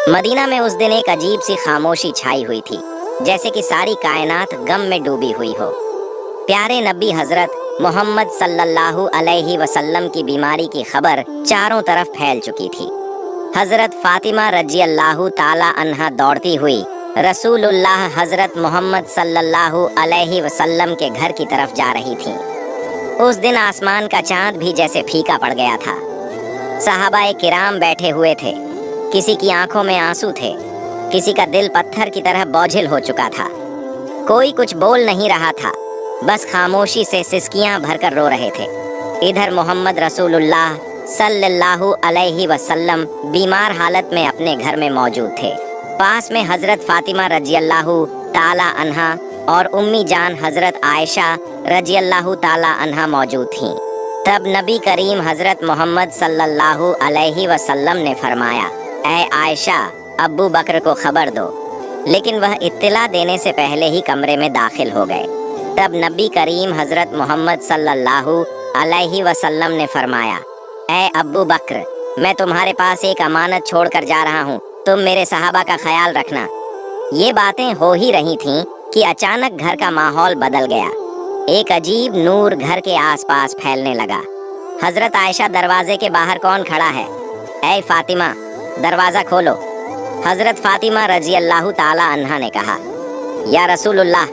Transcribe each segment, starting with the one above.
Medina में उस दिन एक अजीब सी खामोशी छाई हुई थी, जैसे कि सारी कायनात गम में डूबी हुई हो। प्यारे नबी हजरत मोहम्मद सल्लल्लाहु अलैहि वसल्लम की बीमारी की खबर चारों तरफ फैल चुकी थी। हजरत फातिमा रजी अल्लाहु ताला अन्हा दौड़ती हुई रसूलुल्लाह हजरत मोहम्मद सल्लल्लाहु अलैहि वसल्लम के घर की तरफ जा रही थी। उस दिन आसमान का चांद भी जैसे फीका पड़ गया था। सहाबाए किराम बैठे हुए थे, किसी की आंखों में आंसू थे, किसी का दिल पत्थर की तरह बोझिल हो चुका था। कोई कुछ बोल नहीं रहा था, बस खामोशी से सिसकियां भरकर रो रहे थे। इधर मोहम्मद रसूलुल्लाह सल्लल्लाहु अलैहि वसल्लम बीमार हालत में अपने घर में मौजूद थे। पास में हजरत फातिमा रजी अल्लाहु ताला अन्हा और उम्मी जान हजरत आयशा रजी अल्लाहु ताला अन्हा मौजूद थीं। तब नबी करीम हजरत मोहम्मद सल्लल्लाहु अलैहि वसल्लम ने फरमाया, ऐ आयशा, अब्बू बकर को खबर दो। लेकिन वह इत्तला देने से पहले ही कमरे में दाखिल हो गए। तब नबी करीम हजरत मोहम्मद सल्लल्लाहु अलैहि वसल्लम ने फरमाया, ऐ अब्बू बकर, मैं तुम्हारे पास एक अमानत छोड़कर जा रहा हूँ, तुम मेरे सहाबा का ख्याल रखना। ये बातें हो ही रही थीं कि अचानक घर का माहौल बदल गया। एक अजीब नूर घर के आसपास फैलने लगा। हजरत आयशा, दरवाजे के बाहर कौन खड़ा है? ऐ फातिमा, दरवाज़ा खोलो। हजरत फातिमा रजी अल्लाहु ताला अन्हा ने कहा, या रसूलुल्लाह,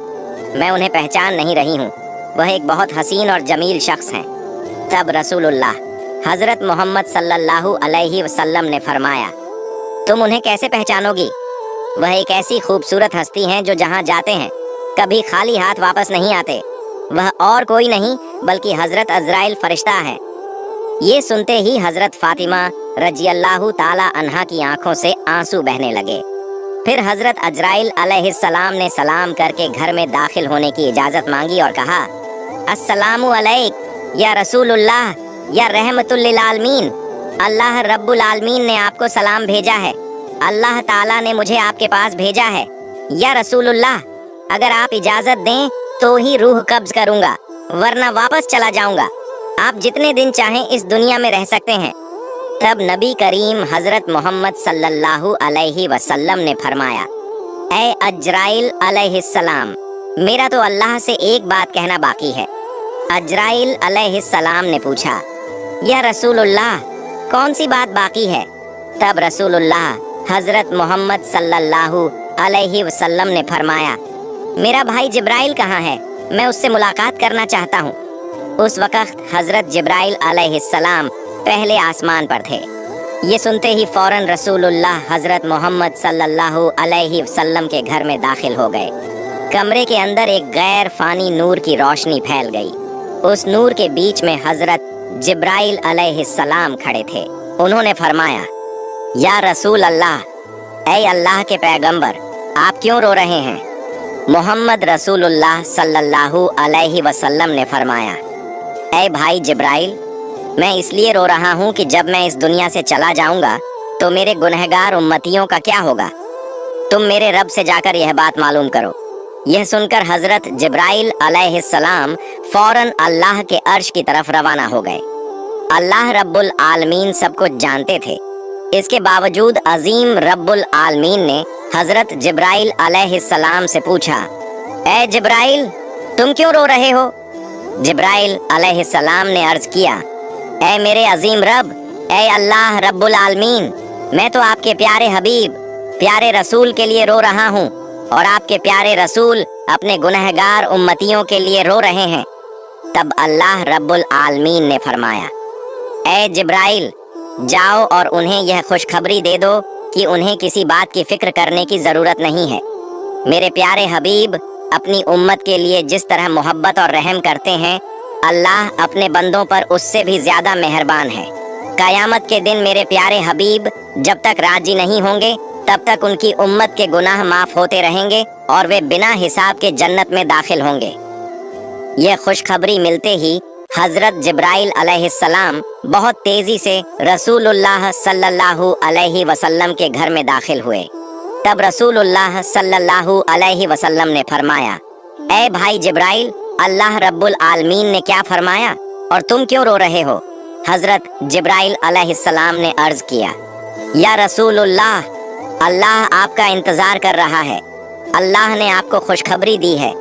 मैं उन्हें पहचान नहीं रही हूँ, वह एक बहुत हसीन और जमील शख्स हैं। तब रसूलुल्लाह हजरत मोहम्मद सल्लल्लाहु अलैहि वसल्लम ने फरमाया, तुम उन्हें कैसे पहचानोगी? वह एक ऐसी खूबसूरत हस्ती हैं जो जहाँ जाते हैं कभी खाली हाथ वापस नहीं आते। वह और कोई नहीं बल्कि हजरत अजराइल फरिश्ता है। ये सुनते ही हजरत फातिमा रजी अल्लाहु ताला अन्हा की आंखों से आंसू बहने लगे। फिर हजरत अजराइल अलैहिस्सलाम ने सलाम करके घर में दाखिल होने की इजाज़त मांगी और कहा, अस्सलामु अलैक या रसूलुल्लाह या रहमतुल लिल आलमीन। अल्लाह रब्बुल आलमीन ने आपको सलाम भेजा है। अल्लाह ताला ने मुझे आपके पास भेजा है। या रसूलुल्लाह, अगर आप इजाज़त दें तो ही रूह कब्ज करूँगा, वरना वापस चला जाऊँगा। आप जितने दिन चाहें इस दुनिया में रह सकते हैं। तब नबी करीम हजरत मोहम्मद सल्लल्लाहु अलैहि वसल्लम ने फरमाया, ऐ अजराइल अलैहिस्सलाम, मेरा तो अल्लाह से एक बात कहना बाकी है। अजराइल अलैहिस्सलाम ने पूछा, या रसूलुल्लाह, कौन सी बात बाकी है? तब रसूलुल्लाह हजरत मोहम्मद सल्लल्लाहु अलैहि वसल्लम ने फरमाया, मेरा भाई जिब्राइल कहाँ है? मैं उससे मुलाकात करना चाहता हूँ। उस वक्त हजरत जिब्राइल अलैहिस्सलाम पहले आसमान पर थे। ये सुनते ही फौरन रसूलुल्लाह हजरत मोहम्मद सल्लल्लाहु अलैहि वसल्लम के घर में दाखिल हो गए। कमरे के अंदर एक गैर फानी नूर की रोशनी फैल गई। उस नूर के बीच में हजरत जिब्राइल अलैहिस्सलाम खड़े थे। उन्होंने फरमाया, या रसूल अल्लाह, ऐ अल्लाह के पैगंबर, आप क्यों रो रहे हैं? मोहम्मद रसूलुल्लाह सल्लल्लाहु अलैहि वसल्लम ने फरमाया, ऐ भाई जिब्राइल, मैं इसलिए रो रहा हूँ कि जब मैं इस दुनिया से चला जाऊँगा तो मेरे गुनहगार उम्मतियों का क्या होगा? तुम मेरे रब से जाकर यह बात मालूम करो। यह सुनकर हजरत जिब्राइल अलैहिस्सलाम फौरन अल्लाह के अर्श की तरफ रवाना हो गए। अल्लाह रब्बुल आलमीन सब कुछ जानते थे। इसके बावजूद अजीम रब्बुल आलमीन ने हजरत जिब्राइल अलैहिस्सलाम से पूछा, ऐ जिब्राइल, तुम क्यों रो रहे हो? जिब्राइल अलैहिस्सलाम ने अर्ज किया, ऐ मेरे अजीम रब, ऐ अल्लाह रब्बुल आलमीन, मैं तो आपके प्यारे हबीब, प्यारे रसूल के लिए रो रहा हूँ और आपके प्यारे रसूल अपने गुनहगार उम्मतियों के लिए रो रहे हैं। तब अल्लाह रब्बुल आलमीन ने फरमाया, ऐ जिब्राइल, जाओ और उन्हें यह खुशखबरी दे दो कि उन्हें किसी बात की फिक्र करने की ज़रूरत नहीं है। मेरे प्यारे हबीब अपनी उम्मत के लिए जिस तरह मोहब्बत और रहम करते हैं, अल्लाह अपने बंदों पर उससे भी ज़्यादा मेहरबान है। क़यामत के दिन मेरे प्यारे हबीब जब तक राजी नहीं होंगे तब तक उनकी उम्मत के गुनाह माफ़ होते रहेंगे और वे बिना हिसाब के जन्नत में दाखिल होंगे। यह खुशखबरी मिलते ही हजरत जिब्राइल अलैहिस्सलाम बहुत तेजी से रसूलुल्लाह सल्लल्लाहु अलैहि वसल्लम के घर में दाखिल हुए। तब रसूलुल्लाह सल्लल्लाहु अलैहि वसल्लम ने फरमाया, ऐ भाई जिब्राइल, अल्लाह रब्बुल आलमीन ने क्या फरमाया और तुम क्यों रो रहे हो? हजरत जिब्राइल अलैहिस्सलाम ने अर्ज किया, या रसूलुल्लाह, अल्लाह आपका इंतजार कर रहा है। अल्लाह ने आपको खुशखबरी दी है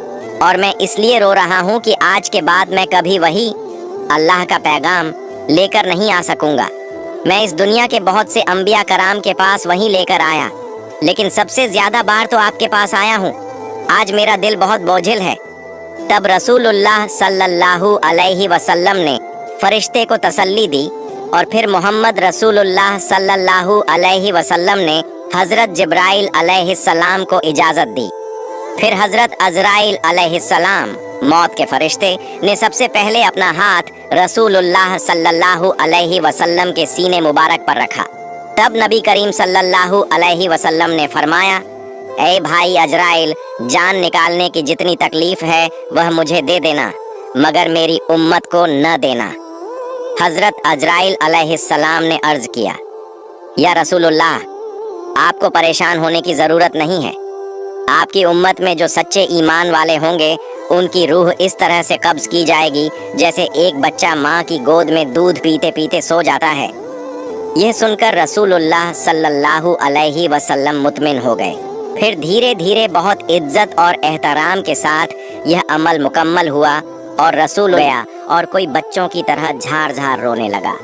और मैं इसलिए रो रहा हूँ कि आज के बाद मैं कभी वही अल्लाह का पैगाम लेकर नहीं आ सकूंगा। मैं इस दुनिया के बहुत से अंबिया कराम के पास वही लेकर आया, लेकिन सबसे ज्यादा बार तो आपके पास आया हूँ। आज मेरा दिल बहुत बोझिल है। तब रसूलुल्लाह सल्लल्लाहु अलैहि वसल्लम ने फरिश्ते को तसल्ली दी और फिर मोहम्मद रसूलुल्लाह सल्लल्लाहु अलैहि वसल्लम ने हजरत जिब्राइल अलैहिस्सलाम को इजाजत दी। फिर हजरत अजराइल अलैहिस्सलाम मौत के फरिश्ते ने सबसे पहले अपना हाथ रसूलुल्लाह सल्लल्लाहु अलैहि वसल्लम के सीने मुबारक पर रखा। तब नबी करीम सल्लल्लाहु अलैहि वसल्लम ने फरमाया, ऐ भाई अजराइल, जान निकालने की जितनी तकलीफ है वह मुझे दे देना, मगर मेरी उम्मत को न देना। हजरत अजराइल अलैहिस्सलाम ने अर्ज किया, या रसूलुल्लाह, आपको परेशान होने की जरूरत नहीं है। आपकी उम्मत में जो सच्चे ईमान वाले होंगे उनकी रूह इस तरह से कब्ज की जाएगी जैसे एक बच्चा माँ की गोद में दूध पीते पीते सो जाता है। यह सुनकर रसूलुल्लाह सल्लल्लाहु अलैहि वसल्लम मुतमिन हो गए। फिर धीरे धीरे बहुत इज्जत और एहतराम के साथ यह अमल मुकम्मल हुआ और रसूल गया और कोई बच्चों की तरह झार झार रोने लगा।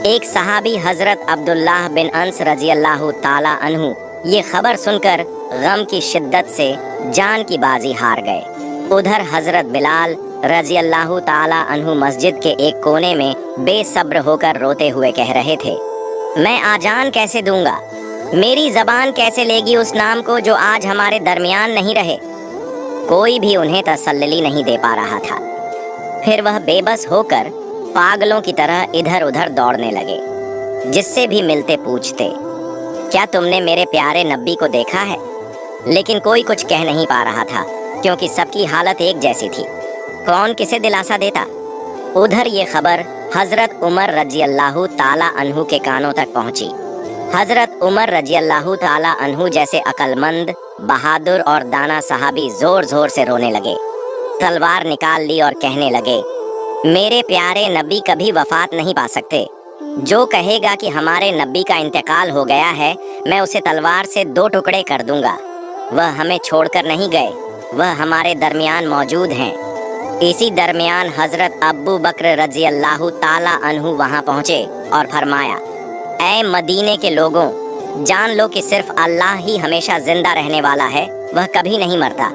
एक सहाबी हजरत अब्दुल्लाह बिन अंस रजी अल्लाह ताला अन्हु ये खबर सुनकर गम की शिद्दत से जान की बाजी हार गए। उधर हजरत बिलाल रजी अल्लाह ताला अन्हु मस्जिद के एक कोने में बेसब्र होकर रोते हुए कह रहे थे, मैं आजान कैसे दूंगा, मेरी जबान कैसे लेगी उस नाम को जो आज हमारे दरमियान नहीं रहे। कोई भी उन्हें तसल्ली नहीं दे पा रहा था। फिर वह बेबस होकर पागलों की तरह इधर उधर दौड़ने लगे। जिससे भी मिलते पूछते, क्या तुमने मेरे प्यारे नबी को देखा है? लेकिन कोई कुछ कह नहीं पा रहा था क्योंकि सबकी हालत एक जैसी थी। कौन किसे दिलासा देता? उधर ये खबर हजरत उमर रजी अल्लाह ताला अन्हु के कानों तक पहुंची। हजरत उमर रजी अल्लाह ताला अन्हु जैसे अक्लमंद, बहादुर और दाना सहाबी जोर जोर से रोने लगे। तलवार निकाल ली और कहने लगे, मेरे प्यारे नबी कभी वफात नहीं पा सकते। जो कहेगा कि हमारे नबी का इंतकाल हो गया है, मैं उसे तलवार से 2 टुकड़े कर दूंगा। वह हमें छोड़कर नहीं गए, वह हमारे दरमियान मौजूद हैं। इसी दरमियान हजरत अब्बू बकर रजी अल्लाह ताला अन्हु वहां पहुंचे और फरमाया, ऐ मदीने के लोगों, जान लो कि सिर्फ अल्लाह ही हमेशा जिंदा रहने वाला है। वह कभी नहीं मरता।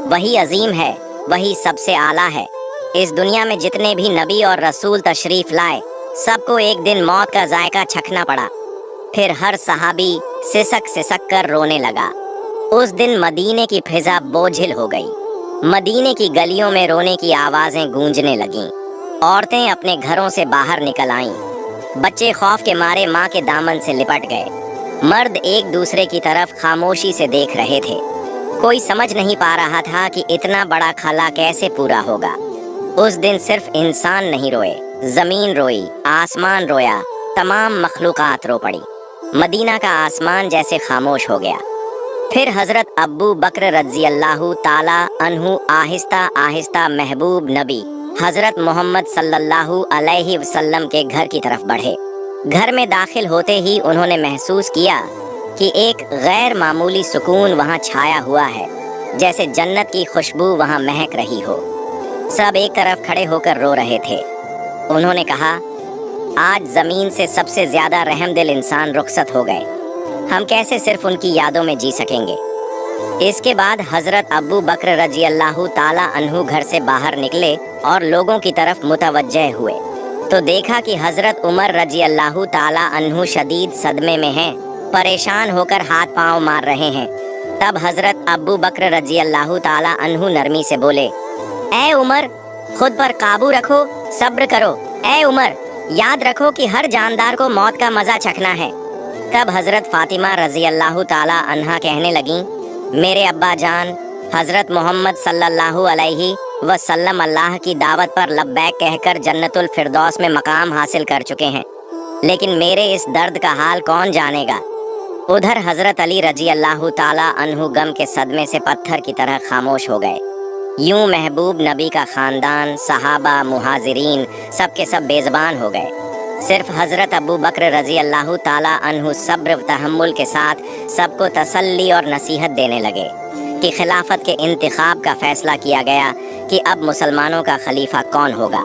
वही अजीम है, वही सबसे आला है। इस दुनिया में जितने भी नबी और रसूल तशरीफ लाए, सबको एक दिन मौत का जायका चखना पड़ा। फिर हर सहाबी सिसक सिसक कर रोने लगा। उस दिन मदीने की फिजा बोझिल हो गई। मदीने की गलियों में रोने की आवाजें गूंजने लगीं। औरतें अपने घरों से बाहर निकल आईं। बच्चे खौफ के मारे माँ के दामन से लिपट गए। मर्द एक दूसरे की तरफ खामोशी से देख रहे थे। कोई समझ नहीं पा रहा था कि इतना बड़ा खला कैसे पूरा होगा। उस दिन सिर्फ इंसान नहीं रोए, जमीन रोई, आसमान रोया, तमाम मखलूकात रो पड़ी। मदीना का आसमान जैसे खामोश हो गया। फिर हजरत अब्बू बकर रजी अल्लाह ताला अन्हु आहिस्ता आहिस्ता महबूब नबी हजरत मोहम्मद सल्लल्लाहु अलैहि वसल्लम के घर की तरफ बढ़े। घर में दाखिल होते ही उन्होंने महसूस किया कि एक गैर मामूली सुकून वहाँ छाया हुआ है, जैसे जन्नत की खुशबू वहाँ महक रही हो। सब एक तरफ खड़े होकर रो रहे थे। उन्होंने कहा, आज जमीन से सबसे ज्यादा रहमदिल इंसान रुखसत हो गए। हम कैसे सिर्फ उनकी यादों में जी सकेंगे। इसके बाद हजरत अब्बू बकर रजी अल्लाह ताला अन्हु घर से बाहर निकले और लोगों की तरफ मुतवज्जह हुए तो देखा कि हजरत उमर रजी अल्लाह ताला अन्हु शदीद सदमे में हैं, परेशान होकर हाथ पांव मार रहे हैं। तब हजरत अब्बू बकर रजी अल्लाह ताला अन्हु नरमी से बोले, ऐ उमर, खुद पर काबू रखो, सब्र करो। ऐ उमर, याद रखो कि हर जानदार को मौत का मजा चखना है। तब हजरत फातिमा रजी अल्लाह ताला अन्हा कहने लगी, मेरे अब्बा जान हजरत मोहम्मद सल्लल्लाहु अलैहि वसल्लम अल्लाह की दावत पर लब्बैक कहकर जन्नतुल फिरदौस में मकाम हासिल कर चुके हैं, लेकिन मेरे इस दर्द का हाल कौन जानेगा। उधर हजरत अली रजी अल्लाह ताला अन्हु गम के सदमे से पत्थर की तरह खामोश हो गए। यूं महबूब नबी का खानदान, सहाबा, मुहाजिरीन सब के सब बेज़बान हो गए। सिर्फ हज़रत अबू बकर रज़ी अल्लाह ताला अन्हु सब्र व तहम्मुल के साथ सबको तसल्ली और नसीहत देने लगे कि खिलाफत के इंतखाब का फैसला किया गया कि अब मुसलमानों का खलीफा कौन होगा।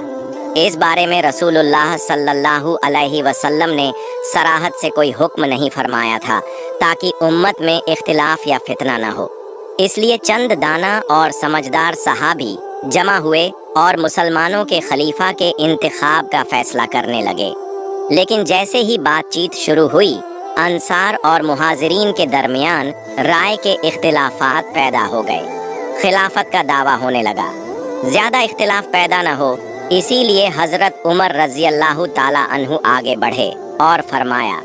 इस बारे में रसूलुल्लाह सल्लल्लाहु अलैहि वसल्लम ने सराहत से कोई हुक्म नहीं फरमाया था ताकि उम्मत में इख्तिलाफ या फितना न हो। इसलिए चंद दाना और समझदार सहाबी जमा हुए और मुसलमानों के खलीफा के इंतखाब का फैसला करने लगे। लेकिन जैसे ही बातचीत शुरू हुई, अंसार और मुहाजिरीन के दरमियान राय के इख्तिलाफात पैदा हो गए। खिलाफत का दावा होने लगा। ज्यादा इख्तिलाफ पैदा न हो, इसीलिए हजरत उमर रजी अल्लाह ताला अन्हु आगे बढ़े और फरमाया,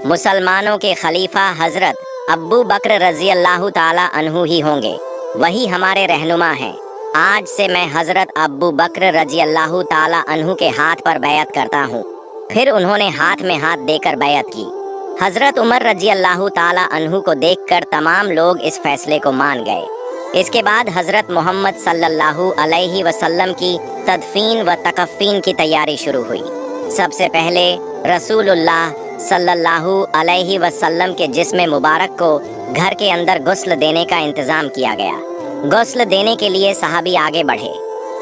मुसलमानों के खलीफा हजरत अब्बू बकर रजी अल्लाह ताला अन्हु ही होंगे, वही हमारे रहनुमा हैं। आज से मैं हजरत अब्बू बकर रजी अल्लाह ताला अन्हु के हाथ पर बैअत करता हूँ। फिर उन्होंने हाथ में हाथ देकर बैअत की। हजरत उमर रजी अल्लाह ताला अन्हु को देखकर तमाम लोग इस फैसले को मान गए। इसके बाद हजरत मोहम्मद सल्लल्लाहु अलैहि वसल्लम की तदफीन व तकफ़ीन की तैयारी शुरू हुई। सबसे पहले रसूलुल्लाह सल्लल्लाहु अलैहि वसल्लम के जिस्म मुबारक को घर के अंदर गुस्ल देने का इंतज़ाम किया गया। गुस्ल देने के लिए सहाबी आगे बढ़े।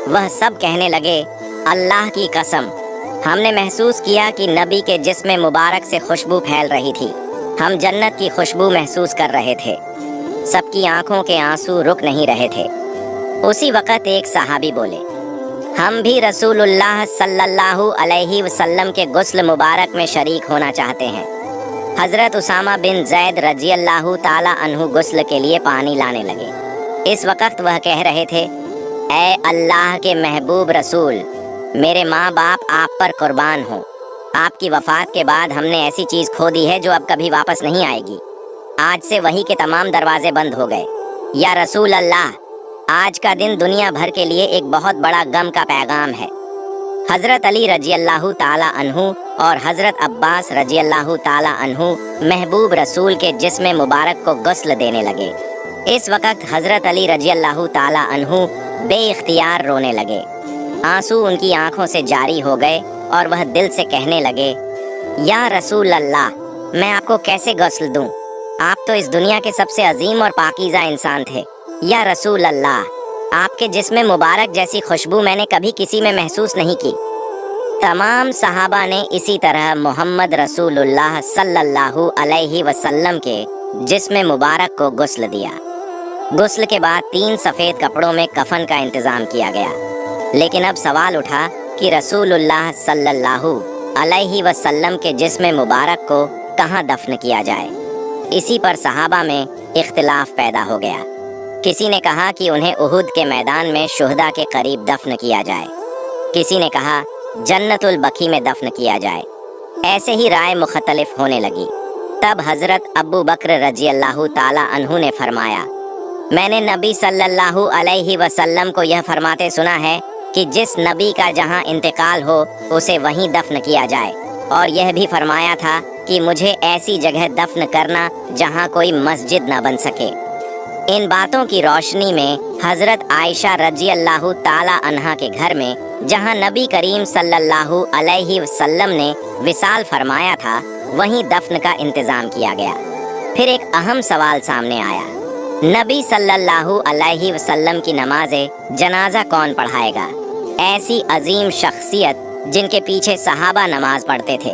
वह सब कहने लगे, अल्लाह की कसम, हमने महसूस किया कि नबी के जिस्म मुबारक से खुशबू फैल रही थी। हम जन्नत की खुशबू महसूस कर रहे थे। सबकी आंखों के आंसू रुक नहीं रहे थे। उसी वक़्त एक सहाबी बोले, हम भी रसूलुल्लाह सल्लल्लाहु अलैहि वसल्लम के गुस्ल मुबारक में शरीक होना चाहते हैं। हज़रत उसामा बिन ज़ैद रजी अल्लाह ताला अन्हु गुस्ल के लिए पानी लाने लगे। इस वक़्त वह कह रहे थे, ए अल्लाह के महबूब रसूल, मेरे माँ बाप आप पर कुर्बान हों। आपकी वफ़ात के बाद हमने ऐसी चीज़ खो दी है जो अब कभी वापस नहीं आएगी। आज से वही के तमाम दरवाजे बंद हो गए। या रसूल अल्लाह, आज का दिन दुनिया भर के लिए एक बहुत बड़ा गम का पैगाम है। हज़रत अली रजी अल्लाह ताला अन्हु और हज़रत अब्बास रजी अल्लाह ताला अन्हु महबूब रसूल के जिस्म मुबारक को गुस्ल देने लगे। इस वक़्त हज़रत अली रजी अल्लाह ताला अन्हु बेइख्तियार रोने लगे। आंसू उनकी आंखों से जारी हो गए और वह दिल से कहने लगे, या रसूल अल्लाह, मैं आपको कैसे गुस्ल दूं? आप तो इस दुनिया के सबसे अजीम और पाकीज़ा इंसान थे। या रसूल अल्लाह, आपके जिस्म मुबारक जैसी खुशबू मैंने कभी किसी में महसूस नहीं की। तमाम सहाबा ने इसी तरह मोहम्मद रसूलुल्लाह सल्लल्लाहु अलैहि वसल्लम के जिस्म मुबारक को गुस्ल दिया। गुस्ल के बाद 3 सफ़ेद कपड़ों में कफन का इंतज़ाम किया गया। लेकिन अब सवाल उठा कि रसूलुल्लाह सल्लल्लाहु अलैहि वसल्लम के जिस्म मुबारक को कहाँ दफन किया जाए। इसी पर सहाबा में इख्तिलाफ पैदा हो गया। किसी ने कहा कि उन्हें उहुद के मैदान में शुहदा के करीब दफन किया जाए। किसी ने कहा जन्नतुल बकी में दफन किया जाए। ऐसे ही राय मुख्तलिफ होने लगी। तब हज़रत अबू बकर रजी अल्लाह ताला अन्हु ने फरमाया, मैंने नबी सल्लल्लाहु अलैहि वसल्लम को यह फरमाते सुना है कि जिस नबी का जहां इंतकाल हो उसे वहीं दफन किया जाए, और यह भी फरमाया था कि मुझे ऐसी जगह दफन करना जहां कोई मस्जिद न बन सके। इन बातों की रोशनी में हज़रत आयशा रजी अल्लाह ताला अन्हा के घर में, जहां नबी करीम सल्लल्लाहु अलैहि वसल्लम ने विसाल फरमाया था, वहीं दफन का इंतज़ाम किया गया। फिर एक अहम सवाल सामने आया, नबी सल्लल्लाहु अलैहि वसल्लम की नमाज़े जनाजा कौन पढ़ाएगा? ऐसी अजीम शख्सियत जिनके पीछे सहाबा नमाज पढ़ते थे,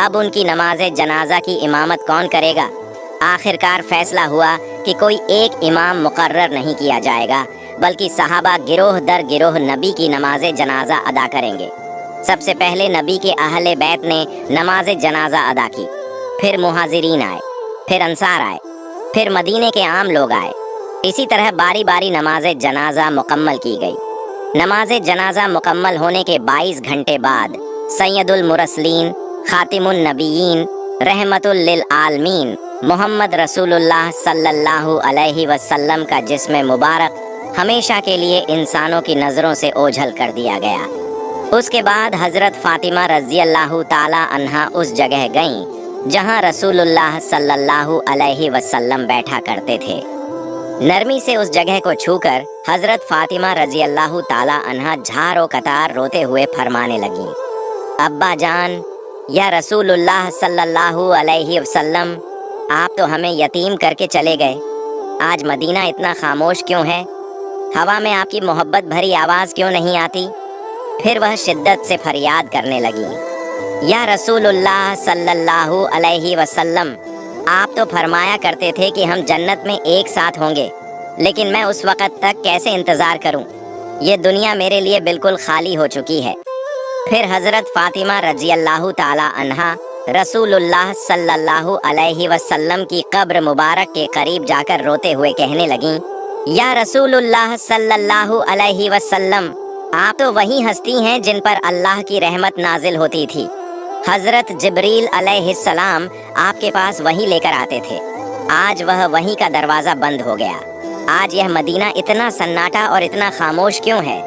अब उनकी नमाज़े जनाजा की इमामत कौन करेगा? आखिरकार फैसला हुआ कि कोई एक इमाम मुकर्रर नहीं किया जाएगा, बल्कि सहाबा गिरोह दर गिरोह नबी की नमाज़े जनाजा अदा करेंगे। सबसे पहले नबी के अहले बैत ने नमाज़े जनाजा अदा की, फिर मुहाजिरीन आए, फिर अंसार आए, फिर मदीने के आम लोग आए। इसी तरह बारी बारी नमाज़े जनाजा मुकम्मल की गई। नमाज़े जनाजा मुकम्मल होने के 22 घंटे बाद सैयदुल मुरसलीन, खातिमुन नबीयीन, रहमतुल लिल आलमीन मोहम्मद रसूलुल्लाह सल्लल्लाहु अलैहि वसल्लम का जिस्म मुबारक हमेशा के लिए इंसानों की नज़रों से ओझल कर दिया गया। उसके बाद हज़रत फ़ातिमा रज़ी अल्लाह ताला अन्हा उस जगह गईं जहां रसूलुल्लाह सल्लल्लाहु अलैहि वसल्लम बैठा करते थे। नरमी से उस जगह को छूकर हज़रत फ़ातिमा रज़ी अल्लाह ताला अन्हा झारो कतार रोते हुए फरमाने लगी, अब्बा जान, या रसूलुल्लाह सल्लल्लाहु अलैहि वसल्लम, आप तो हमें यतीम करके चले गए। आज मदीना इतना खामोश क्यों है? हवा में आपकी मोहब्बत भरी आवाज़ क्यों नहीं आती? फिर वह शिद्दत से फरियाद करने लगी, या रसूलुल्लाह सल्लल्लाहु अलैहि वसल्लम, आप तो फरमाया करते थे कि हम जन्नत में एक साथ होंगे, लेकिन मैं उस वक़्त तक कैसे इंतज़ार करूं? ये दुनिया मेरे लिए बिल्कुल खाली हो चुकी है। फिर हज़रत फ़ातिमा रज़ी अल्लाह ताला अन्हा रसूलुल्लाह सल्लल्लाहु अलैहि वसल्लम की कब्र मुबारक के करीब जाकर रोते हुए कहने लगीं, या रसूलुल्लाह सल्लल्लाहु अलैहि वसल्लम, आप तो वही हस्ती हैं जिन पर अल्लाह की रहमत नाजिल होती थी। हज़रत जिब्रील अलैहिस्सलाम आपके पास वही लेकर आते थे। आज वह वही का दरवाज़ा बंद हो गया। आज यह मदीना इतना सन्नाटा और इतना खामोश क्यों है?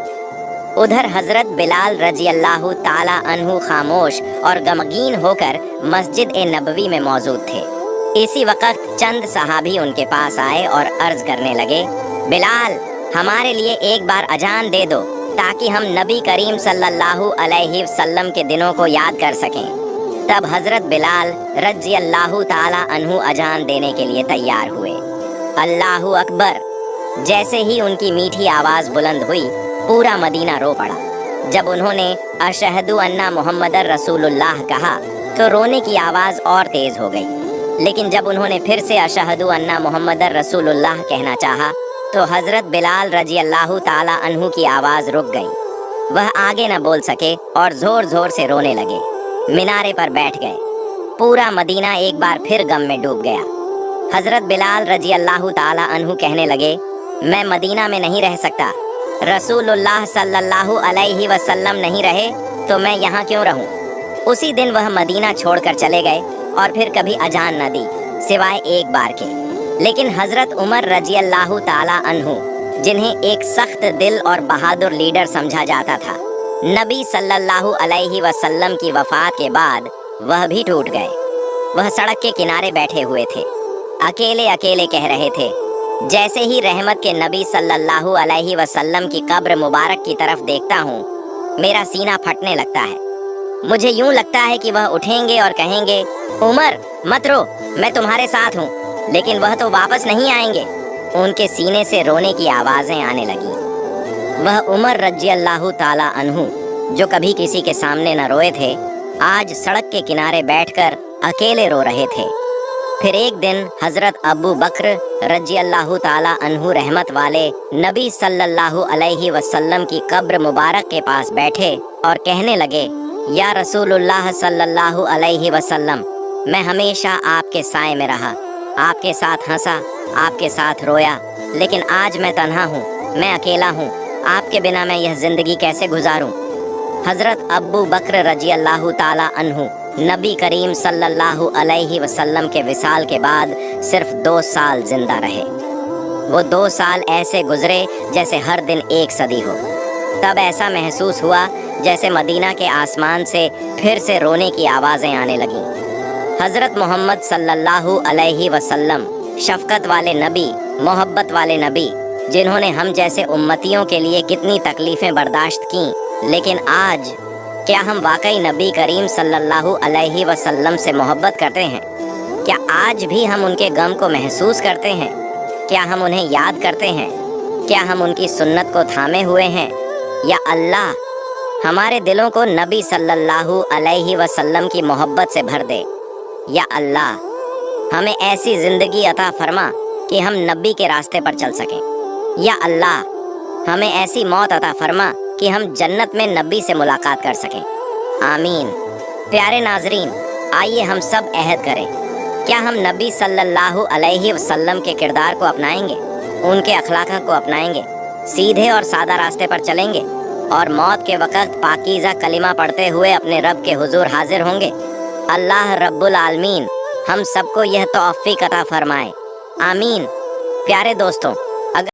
उधर हज़रत बिलाल रजी अल्लाह ताला अन्हु खामोश और गमगीन होकर मस्जिद ए नबवी में मौजूद थे। इसी वक्त चंद सहाबी उनके पास आए और अर्ज करने लगे, बिलाल, हमारे लिए एक बार अजान दे दो ताकि हम नबी करीम सल्लल्लाहु अलैहि वसल्लम के दिनों को याद कर सकें। तब हज़रत बिलाल रजी अल्लाह ताला अन्हु अजान देने के लिए तैयार हुए। अल्लाहु अकबर! जैसे ही उनकी मीठी आवाज़ बुलंद हुई, पूरा मदीना रो पड़ा। जब उन्होंने अशहदु अन्ना मुहम्मदर रसूलुल्लाह कहा तो रोने की आवाज़ और तेज़ हो गई। लेकिन जब उन्होंने फिर से अशहदु अन्ना मुहम्मदर रसूलुल्लाह कहना चाहा तो हज़रत बिलाल रजी अल्लाह ताला अन्हु की आवाज़ रुक गई। वह आगे न बोल सके और ज़ोर ज़ोर से रोने लगे। मीनारे पर बैठ गए। पूरा मदीना एक बार फिर गम में डूब गया। हज़रत बिलाल रजी अल्लाह ताला अन्हु कहने लगे, मैं मदीना में नहीं रह सकता। रसूलुल्लाह सल्लल्लाहु अलैहि वसल्लम नहीं रहे तो मैं यहाँ क्यों रहूँ? उसी दिन वह मदीना छोड़कर चले गए और फिर कभी अजान न दी सिवाय एक बार के। लेकिन हज़रत उमर रजी अल्लाह ताला अन्हु, जिन्हें एक सख्त दिल और बहादुर लीडर समझा जाता था, नबी सल्लल्लाहु अलैहि वसल्लम की वफ़ात के बाद वह भी टूट गए। वह सड़क के किनारे बैठे हुए थे, अकेले अकेले कह रहे थे, जैसे ही रहमत के नबी सल्लल्लाहु अलैहि वसल्लम की कब्र मुबारक की तरफ देखता हूँ, मेरा सीना फटने लगता है। मुझे यूं लगता है कि वह उठेंगे और कहेंगे, उमर मत रो, मैं तुम्हारे साथ हूँ। लेकिन वह तो वापस नहीं आएंगे। उनके सीने से रोने की आवाज़ें आने लगीं। वह उमर रजी अल्लाह ताला अन्हु, जो कभी किसी के सामने न रोए थे, आज सड़क के किनारे बैठकर अकेले रो रहे थे। फिर एक दिन हज़रत अबू बकर रजी अल्लाह ताला अन्हु रहमत वाले नबी सल्लल्लाहु अलैहि वसल्लम की कब्र मुबारक के पास बैठे और कहने लगे, या रसूलुल्लाह सल्लल्लाहु अलैहि वसल्लम, मैं हमेशा आपके साए में रहा, आपके साथ हंसा, आपके साथ रोया, लेकिन आज मैं तन्हा हूँ, मैं अकेला हूँ। आपके बिना मैं यह ज़िंदगी कैसे गुजारूँ? हज़रत अबू बकर रजी अल्लाह ताला अन्हु नबी करीम सल्लल्लाहु अलैहि वसल्लम के विसाल के बाद सिर्फ 2 साल जिंदा रहे। वो 2 साल ऐसे गुजरे जैसे हर दिन एक सदी हो। तब ऐसा महसूस हुआ जैसे मदीना के आसमान से फिर से रोने की आवाज़ें आने लगीं। हज़रत मोहम्मद सल्लल्लाहु अलैहि वसल्लम, शफ़क़त वाले नबी, मोहब्बत वाले नबी, जिन्होंने हम जैसे उम्मतियों के लिए कितनी तकलीफ़ें बर्दाश्त की, लेकिन आज क्या हम वाकई नबी करीम सल्लल्लाहु अलैहि वसल्लम से मोहब्बत करते हैं? क्या आज भी हम उनके गम को महसूस करते हैं? क्या हम उन्हें याद करते हैं? क्या हम उनकी सुन्नत को थामे हुए हैं? या अल्लाह हमारे दिलों को नबी सल्लल्लाहु अलैहि वसल्लम की मोहब्बत से भर दे। या अल्लाह हमें ऐसी ज़िंदगी अता फरमा कि हम नबी के रास्ते पर चल सकें। या अल्लाह हमें ऐसी मौत अता फरमा कि हम जन्नत में नबी से मुलाकात कर सकें। आमीन। प्यारे नाजरीन, आइए हम सब अहद करें, क्या हम नबी सल्लल्लाहु अलैहि वसल्लम के किरदार को अपनाएंगे, उनके अखलाक को अपनाएंगे, सीधे और सादा रास्ते पर चलेंगे और मौत के वक़्त पाकीज़ा कलिमा पढ़ते हुए अपने रब के हुजूर हाजिर होंगे। अल्लाह रब्बुल आलमीन हम सबको यह तौफ़ीक़ अता फरमाए। आमीन। प्यारे दोस्तों,